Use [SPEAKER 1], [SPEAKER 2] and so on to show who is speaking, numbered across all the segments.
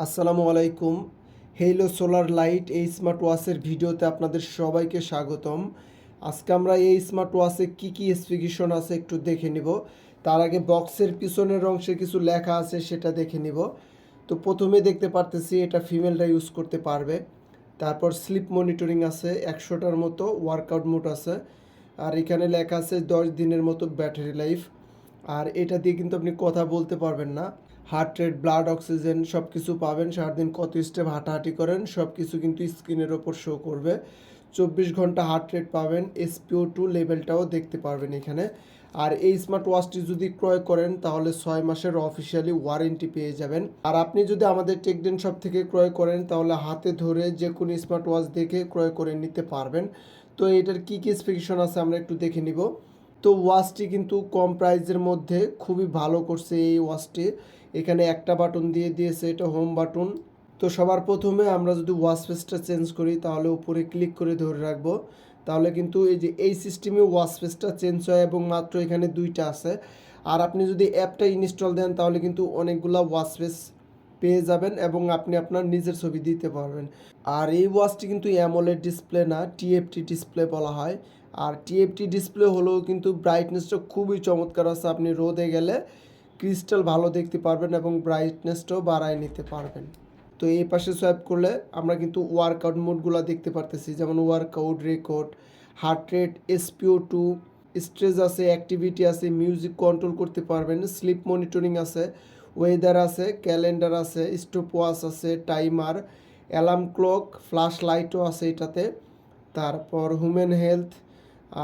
[SPEAKER 1] আসসালামু আলাইকুম। Halo solar light এই স্মার্ট ওয়াচের ভিডিওতে আপনাদের সবাইকে স্বাগতম। আজকে আমরা এই স্মার্ট ওয়াচে কী কী স্পেসিফিকেশন আছে একটু দেখে নিব। তার আগে বক্সের পিছনের অংশে কিছু লেখা আছে সেটা দেখে নিব। তো প্রথমে দেখতে পারতেছি এটা ফিমেলরা ইউজ করতে পারবে। তারপর স্লিপ মনিটরিং আছে, 100টার মতো ওয়ার্কআউট মোড আছে। আর এখানে লেখা আছে 10 দিনের মতো ব্যাটারি লাইফ। আর এটা দিয়ে কিন্তু আপনি কথা বলতে পারবেন না। হার্ট রেট, ব্লাড অক্সিজেন সব কিছু পাবেন। সারাদিন কত স্টেপ হাঁটাহাঁটি করেন সব কিছু কিন্তু স্ক্রিনের ওপর শো করবে। 24 ঘন্টা হার্ট রেট পাবেন, SpO2 লেভেলটাও দেখতে পারবেন এখানে। আর এই স্মার্ট ওয়াচটি যদি ক্রয় করেন তাহলে 6 মাসের অফিসিয়ালি ওয়ারেন্টি পেয়ে যাবেন। আর আপনি যদি আমাদের টেকডেন শপ থেকে ক্রয় করেন তাহলে হাতে ধরে যে কোনো স্মার্ট ওয়াচ দেখে ক্রয় করে নিতে পারবেন। তো এটার কী কী স্পেসিফিকেশন আছে আমরা একটু দেখে নিব। তো ওয়াচটি কিন্তু কম প্রাইসের মধ্যে খুবই ভালো করছে এই ওয়াচটি। এখানে একটা বাটন দিয়ে দিয়েছে, এটা হোম বাটন। তো সবার প্রথমে আমরা যদি ওয়াচ ফেসটা চেঞ্জ করি তাহলে উপরে ক্লিক করে ধরে রাখবো, তাহলে কিন্তু এই যে এই সিস্টেমে ওয়াচ ফেসটা চেঞ্জ হয় এবং মাত্র এখানে 2টা আছে। আর আপনি যদি অ্যাপটা ইনস্টল দেন তাহলে কিন্তু অনেকগুলো ওয়াচ ফেস পেয়ে যাবেন এবং আপনি আপনার নিজের ছবি দিতে পারবেন। আর এই ওয়াচটি কিন্তু অ্যামোলেড ডিসপ্লে না, TFT ডিসপ্লে বলা হয়। আর TFT ডিসপ্লে হলেও কিন্তু ব্রাইটনেসটা খুবই চমৎকার আছে। আপনি রোদে গেলে ক্রিস্টাল ভালো দেখতে পারবেন এবং ব্রাইটনেসটাও বাড়ায় নিতে পারবেন। তো এই পাশে সোয়াইপ করলে আমরা কিন্তু ওয়ার্কআউট মোডগুলো দেখতে পারতেছি, যেমন workout, record, heart rate, SpO2, stress আছে, অ্যাক্টিভিটি আছে, মিউজিক কন্ট্রোল করতে পারবেন, স্লিপ মনিটরিং আছে, ওয়েদার আছে, ক্যালেন্ডার আছে, স্টপ ওয়াচ আছে, টাইমার, অ্যালার্ম ক্লক, ফ্ল্যাশ লাইটও আছে এটাতে। তারপর হিউম্যান হেলথ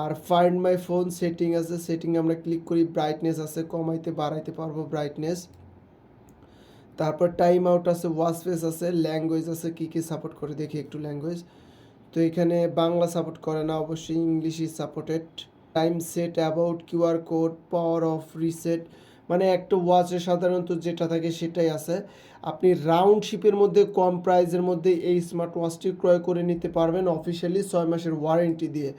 [SPEAKER 1] আর ফাইন্ড মাই ফোন সেটিং আছে, সেটিং আমরা ক্লিক করি, ব্রাইটনেস আছে, কমাইতে বাড়াইতে পারবো ব্রাইটনেস। তারপর টাইম আউট আছে, ওয়াচ ফেস আছে, ল্যাঙ্গুয়েজ আছে, কী কী সাপোর্ট করে দেখি একটু ল্যাঙ্গুয়েজ। তো এখানে বাংলা সাপোর্ট করে না, অবশ্যই English is supported. Time set, about, QR code, power of, reset, মানে একটা ওয়াচে সাধারণত যেটা থাকে সেটাই আছে। আপনি রাউন্ড শিপের মধ্যে কম প্রাইসের মধ্যে এই স্মার্ট ওয়াচটি ক্রয় করে নিতে পারবেন অফিসিয়ালি 6 মাসের ওয়ারেন্টি দিয়ে।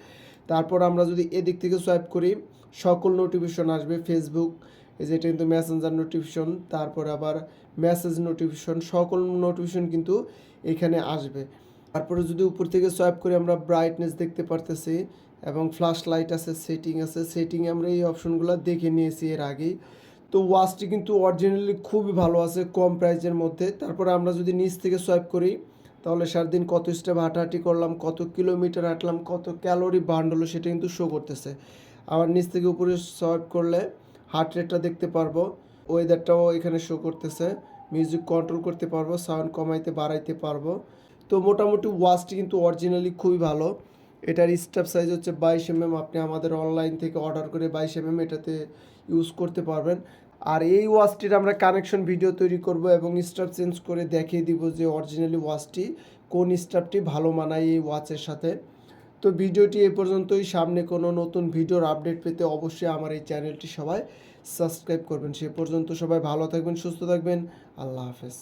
[SPEAKER 1] তারপর আমরা যদি এদিক থেকে সোয়াইপ করি সকল নোটিফিকেশন আসবে, ফেসবুক, এই যে এটা কিন্তু মেসেঞ্জার নোটিফিকেশন, তারপর আবার মেসেজ নোটিফিকেশন, সকল নোটিফিকেশন কিন্তু এখানে আসবে। তারপরে যদি উপর থেকে সোয়াইপ করে আমরা ব্রাইটনেস দেখতে পারতেছি এবং ফ্ল্যাশ লাইট আছে, সেটিং আছে। সেটিংয়ে আমরা এই অপশনগুলো দেখে নিয়েছি এর আগেই। তো ওয়াচটি কিন্তু অরিজিনালি খুবই ভালো আছে কম প্রাইসের মধ্যে। তারপরে আমরা যদি নিচ থেকে সোয়াইপ করি তাহলে সারাদিন কত স্টেপ হাঁটাহাঁটি করলাম, কত কিলোমিটার হাঁটলাম, কত ক্যালোরি বার্ন হলো সেটা কিন্তু শো করতেছে। আবার নিচ থেকে উপরে সোয়াইপ করলে হার্ট রেটটা দেখতে পারবো, ওয়েদারটাও এখানে শো করতেছে, মিউজিক কন্ট্রোল করতে পারবো, সাউন্ড কমাইতে বাড়াইতে পারবো। তো মোটামুটি ওয়াচটি কিন্তু অরিজিনালি খুবই ভালো। এটার স্ট্যাপ সাইজ হচ্ছে 22 mm। আপনি আমাদের অনলাইন থেকে অর্ডার করে 22 mm এটাতে ইউজ করতে পারবেন। আর এই ওয়াচটির আমরা কানেকশন ভিডিও তৈরি করব এবং স্ট্যাপ চেঞ্জ করে দেখিয়ে দিব যে অরিজিনালি ওয়াচটি কোন স্ট্যাপটি ভালো মানায় এই ওয়াচের সাথে। তো ভিডিওটি এ পর্যন্তই। সামনে কোনো নতুন ভিডিওর আপডেট পেতে অবশ্যই আমার এই চ্যানেলটি সবাই সাবস্ক্রাইব করবেন। সে পর্যন্ত সবাই ভালো থাকবেন, সুস্থ থাকবেন। আল্লাহ হাফেজ।